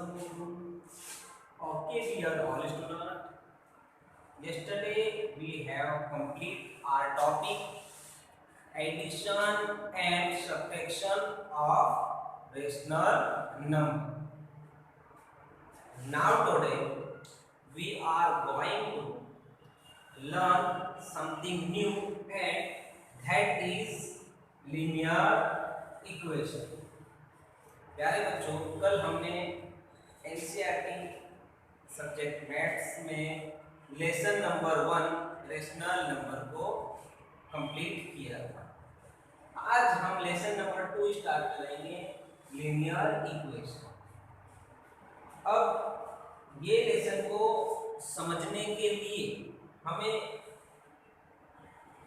Okay, dear all students. Yesterday we have complete our topic addition and subtraction of rational number. Now today we are going to learn something new, and that is linear equation. प्यारे बच्चों, कल हमने NCERT subject maths में lesson number 1 rational number को complete किया था। आज हम लेसन नंबर 2 स्टार्ट करेंगे, लीनियर इक्वेशन। अब ये लेसन को समझने के लिए हमें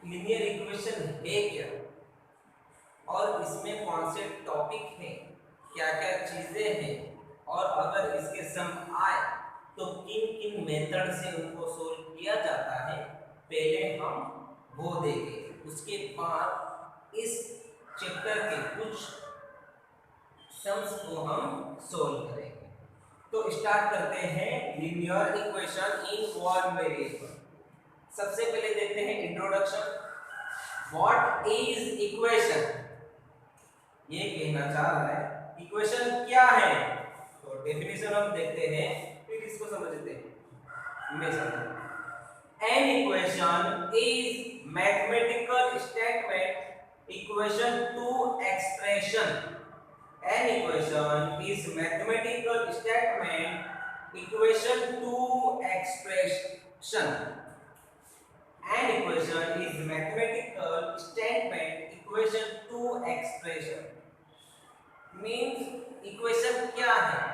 लीनियर इक्वेशन है क्या और इसमें कौन से टॉपिक हैं, क्या क्या चीजें हैं, और अगर इसके सम आए तो किन किन मेथड से उनको सोल्व किया जाता है, पहले हम वो देखेंगे। उसके बाद इस चैप्टर के कुछ सम्स को हम सोल्व करेंगे। तो स्टार्ट करते हैं linear equation in one variable. सबसे पहले देखते हैं इंट्रोडक्शन। What is equation? ये कहना चाह रहा है इक्वेशन क्या है, तो डेफिनेशन हम देखते हैं, फिर इसको समझते हैं। An equation is mathematical statement equation two expression. An equation is mathematical statement equation two expression. An equation is mathematical statement equation two expression means equation क्या है?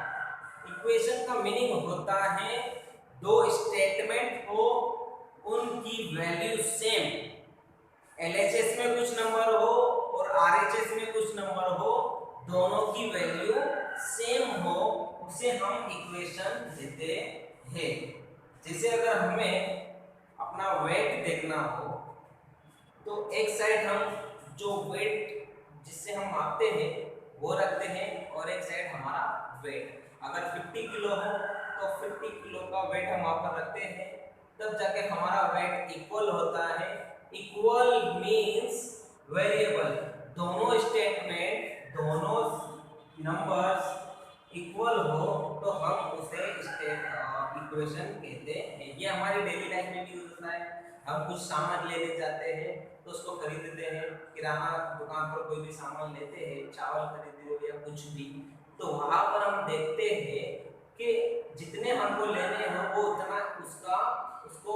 इक्वेशन का मीनिंग होता है दो स्टेटमेंट हो, उनकी वैल्यू सेम, एलएचएस में कुछ नंबर हो और आरएचएस में कुछ नंबर हो, दोनों की वैल्यू सेम हो, उसे हम इक्वेशन देते हैं। जैसे अगर हमें अपना वेट देखना हो तो एक साइड हम जो वेट जिससे हम मापते हैं वो रखते हैं और एक साइड हमारा वेट। अगर 50 किलो हो तो 50 किलो का वेट हम वहां पर रखते हैं, तब जाके हमारा वेट इक्वल होता है। इक्वल मींस वेरिएबल, दोनों स्टेटमेंट, दोनों नंबर्स इक्वल हो तो हम उसे इक्वेशन कहते हैं। ये हमारी डेली लाइफ में भी यूज होता है। हम कुछ सामान लेने जाते हैं तो उसको खरीदते हैं, किराना दुकान पर कोई भी सामान लेते हैं, चावल खरीदते हो या कुछ भी, तो वहां पर हम देखते हैं कि जितने हमको लेने हो वो उतना उसको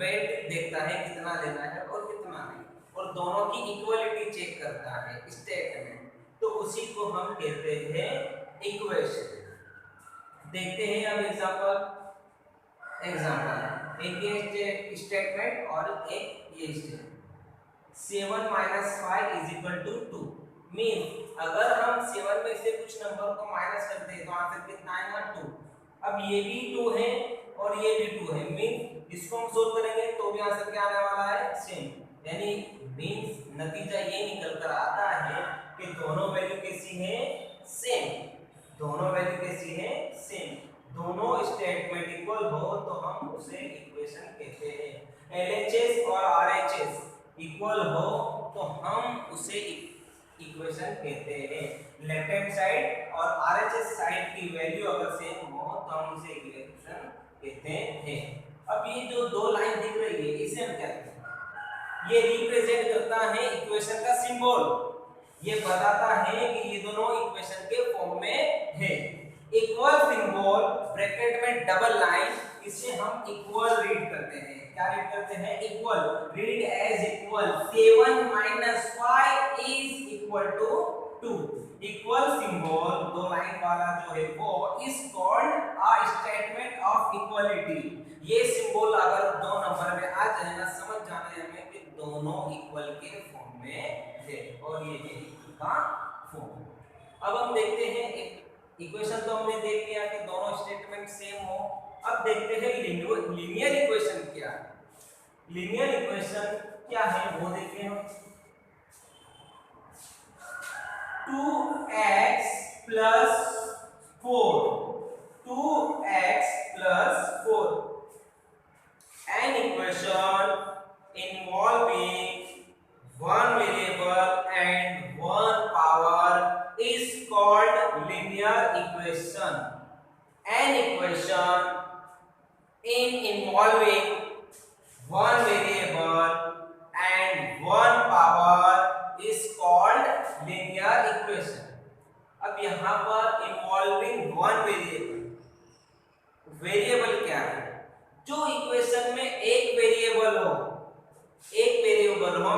वेट देखता है कितना लेना है और कितना नहीं, और दोनों की इक्वलिटी चेक करता है स्टेटमेंट, तो उसी को हम कहते हैं इक्वेशन। देखते हैं अब एग्जांपल। एक ये स्टेटमेंट और एक ये स्टेटमेंट। 7 - 5 = 2 मींस अगर हम 7 में से कुछ नंबर को माइनस करते हैं तो आंसर कितना आएगा? 2। अब ये भी 2 है और ये भी 2 है, मींस इसको हम सोल्व करेंगे तो भी आंसर क्या आने वाला है? सेम। यानी मींस नतीजा ये निकल कर आता है कि दोनों वैल्यू कैसी है? सेम। दोनों वैल्यू कैसी है? सेम। दोनों स्टेटमेंट इक्वल हो तो हम उसे इक्वेशन कहते हैं। एलएचएस और आरएचएस इक्वल हो तो हम उसे इक्वेशन कहते हैं। लेफ्ट हैंड साइड और आरएचएस साइड की वैल्यू अगर सेम हो तो हम उसे इक्वेशन कहते हैं। अब ये जो दो लाइन दिख रही है इसे हम क्या कहते हैं? ये रिप्रेजेंट करता है इक्वेशन का सिंबल। ये बताता है कि ये दोनों इक्वेशन के फॉर्म में है। इक्वल सिंबल ब्रैकेट में डबल लाइन, इसे हम इक्वल रीड करते हैं। क्या रीड करते हैं? Equal. Read as equal. 7 - 5 = 2। Equal symbol दो लाइन वाला जो है वो is called a statement of equality. ये सिंबल अगर दो नंबर में आ जाए ना, समझ जाने हमें कि दोनों इक्वल के फॉर्म में है और ये है इक्वल का फॉर्म। अब हम देखते हैं एक इक्वेशन तो हमने देख लिया कि दोनों स्टेटमेंट सेम हो। अब देखते हैं लीनियर इक्वेशन क्या है। लीनियर इक्वेशन क्या है वो देखते हैं। 2x + 4 2x plus 4. An equation involving one variable and one power is called linear equation. An equation involving one variable and one power is called linear equation. अब यहाँ पर involving one variable, वेरिएबल क्या है? जो equation में एक variable हो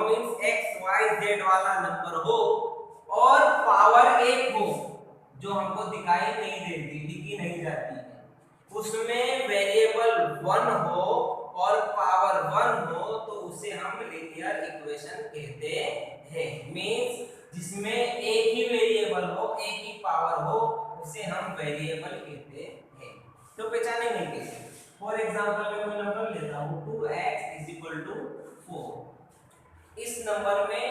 means x y z वाला नंबर हो और पावर एक हो, जो हमको दिखाई नहीं देती, लिखी नहीं जाती है, उसमें वेरिएबल 1 हो और पावर 1 हो, तो उसे हम लिनियर इक्वेशन कहते हैं। मींस जिसमें एक ही वेरिएबल हो, एक ही पावर हो, उसे हम वेरिएबल कहते हैं। तो पहचानेंगे कैसे? फॉर एग्जांपल मैं कोई नंबर लेता हूं 2x 4। इस नंबर में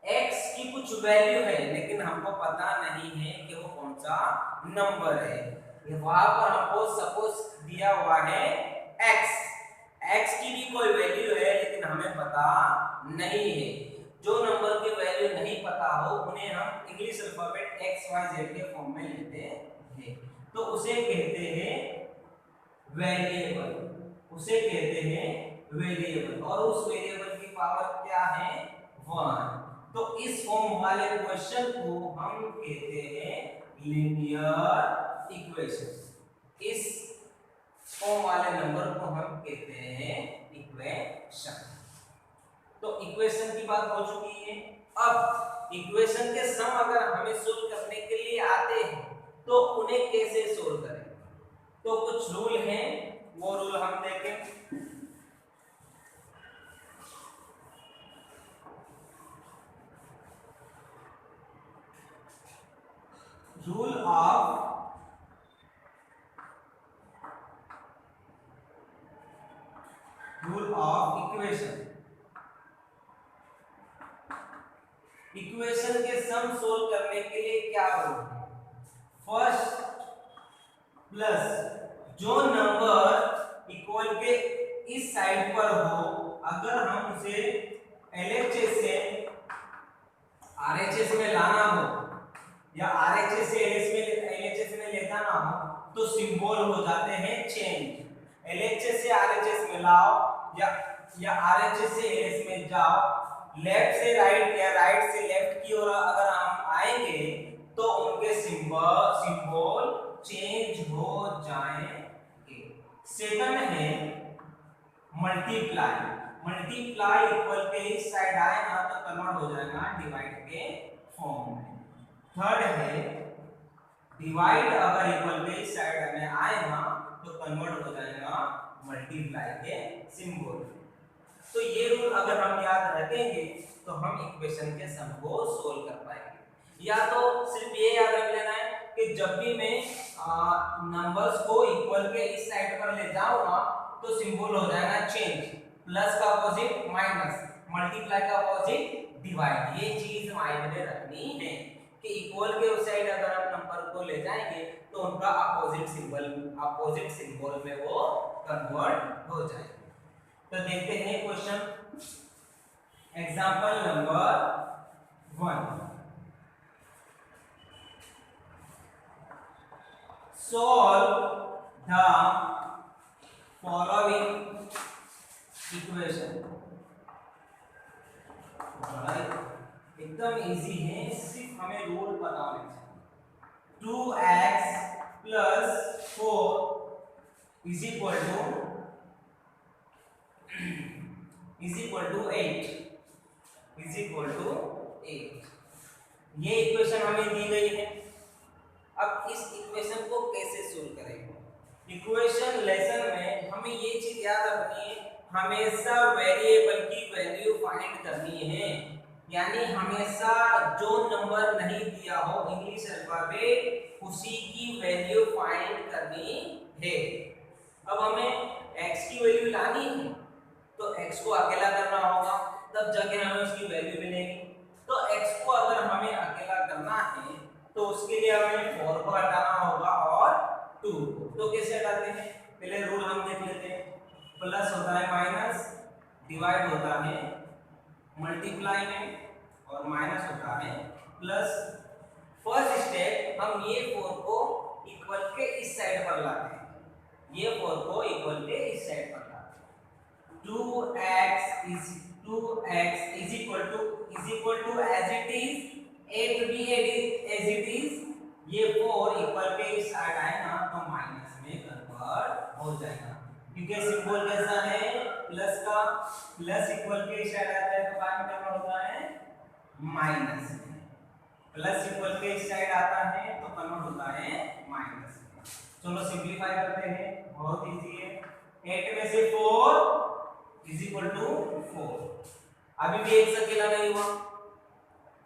x की कुछ वैल्यू है, लेकिन हमको पता नहीं है कि वो कौन सा नंबर है। वहां पर हमको सपोज दिया हुआ है x की भी कोई वैल्यू है, लेकिन हमें पता नहीं है। जो नंबर की वैल्यू नहीं पता हो उन्हें हम English alphabet x y z के फॉर्म में लेते हैं, तो उसे कहते हैं वेरिएबल, और उस वेरिएबल की पावर क्या है? 1। तो इस फॉर्म वाले क्वेश्चन को हम कहते हैं लिनियर इक्वेशन। इस फॉर्म वाले नंबर को हम कहते हैं इक्वेशन। तो इक्वेशन की बात हो चुकी है। अब इक्वेशन के सम अगर हमें सोल्व करने के लिए आते हैं तो उन्हें कैसे सोल्व करें? तो कुछ रूल हैं, वो रूल हम देखें। Rule of equation. इक्वेशन के सम सोल्व करने के लिए क्या रूल है? फर्स्ट प्लस जो नंबर इक्वल के इस साइड पर हो, अगर हम उसे LHS से RHS में लाना हो या RHS से LHS में ले जाना हो, तो सिंबल हो जाते हैं चेंज। LHS से RHS में लाओ या RHS से LHS में जाओ, लेफ्ट से राइट या राइट से लेफ्ट की ओर अगर हम आएंगे तो उनके सिंबल चेंज हो जाएंगे। सेकंड है मल्टीप्लाई इक्वल के इस साइड आएगा तो कन्वर्ट हो जाएगा डिवाइड के फॉर्म में। थर्ड है डिवाइड अगर इक्वल के इस साइड में आएगा तो कन्वर्ट हो जाएगा मल्टीप्लाई के सिंबल। तो ये रूल अगर हम याद रखेंगे तो हम इक्वेशन के सम को सोल्व कर पाएंगे। या तो सिर्फ ये याद रख लेना है कि जब भी मैं नंबर्स को इक्वल के इस साइड पर ले जाऊंगा तो सिंबल हो जाएगा चेंज, प्लस का अपोजिट माइनस, मल्टीप्लाई का अपोजिट डिवाइड। ये चीज माइंड में रखनी है कि इक्वल के उस साइड अगर हम नंबर को ले जाएंगे तो उनका अपोजिट सिंबल में वो कन्वर्ट हो जाएगा। तो देखते हैं question, example number 1। Solve the following equation। एकदम इजी है, सिर्फ हमें रूल पता होने चाहिए। 2x plus 4 is equal to 8। ये इक्वेशन हमें दी गई है। अब इस इक्वेशन को कैसे सोल्व करेंगे? इक्वेशन लेसन में हमें ये चीज याद रखनी है, हमेशा वेरिएबल की वैल्यू फाइंड करनी है। यानी हमेशा जो नंबर नहीं दिया हो इंग्लिश अल्फाबेट उसी की वैल्यू फाइंड करनी है। अब हमें x की वैल्यू लानी है तो x को अकेला करना होगा, तब जाके हमें उसकी वैल्यू मिलेगी। तो x को अगर हमें अकेला करना है तो उसके लिए हमें 4 को हटाना होगा और 2 को। तो कैसे हटाते हैं, पहले रूल हम देख लेते हैं। प्लस होता है माइनस, डिवाइड होता है मल्टीप्लाई में, और माइनस होता है प्लस। फर्स्ट स्टेप हम ये 4 को इक्वल के इस साइड पर लाते हैं, ये 4 को इक्वल के इस साइड पर लाते हैं। 2x is equal to as it is, a to b as it is, ये 4 इक्वल के इस साइड आएगा तो माइनस में कन्वर्ट हो जाएगा, क्योंकि सिंबल कैसा है प्लस का, प्लस इक्वल के इस साइड आता है तो काय में कन्वर्ट होता है माइनस में, प्लस इक्वल के इस साइड आता है तो कन्वर्ट होता है माइनस में। चलो सिंपलीफाई करते हैं, बहुत इजी है। 8 में से 4 इज इक्वल टू 4, अभी भी एक से अकेला नहीं हुआ,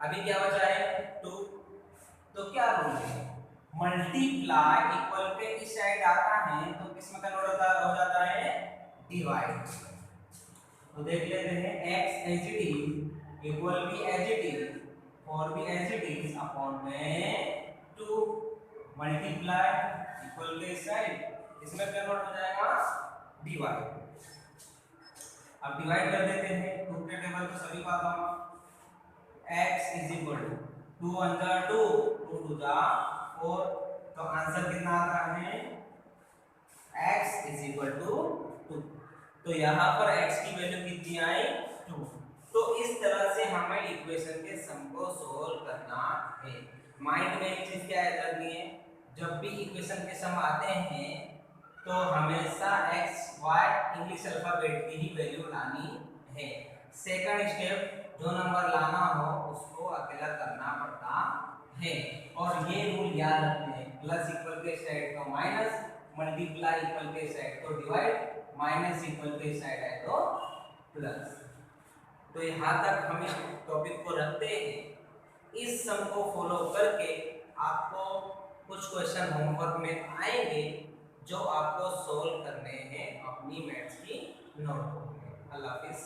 अभी क्या बचा है 2, तो क्या रूल है, मल्टीप्लाई इक्वल के इस साइड आता है तो किस में कन्वर्ट हो जाता है डिवाइड। तो देख लेते हैं x as it is equal भी एज इट इज और भी एज इट इज अपॉन में 2 मल्टीप्लाई इक्वल के साइड इसमें कन्वर्ट हो जाएगा डिवाइड। अब डिवाइड कर देते हैं, 2 के टेबल पे सभी बात हम x इज इक्वल टू 2 1 जा 2 2 2 जा 4, तो आंसर कितना आता है x इज इक्वल टू 2। तो यहाँ पर x की वैल्यू कितनी आई 2। तो इस तरह से हमें इक्वेशन के सम को सोल्व करना है। माइंड में एक चीज क्या याद रखनी है, जब भी इक्वेशन के सम आते हैं तो हमेशा x y इंग्लिश अल्फाबेट की ही वैल्यू लानी है। सेकंड स्टेप जो नंबर लाना हो उसको अकेला करना पड़ता है, और ये रूल याद रखते हैं, प्लस इक्वल के साइड तो माइनस, मल्टीप्लाई इक्वल के साइड तो डिवाइड, माइनस इक्वल के साइड है तो प्लस। तो यहाँ तक हम इस टॉपिक को रखते हैं। इस सम को फॉलो करके आपको कुछ क्वेश्चन होमवर्क में आएंगे जो आपको सोल्व करने हैं अपनी मैथ्स की नोटबुक में। अल्लाह हाफिज़।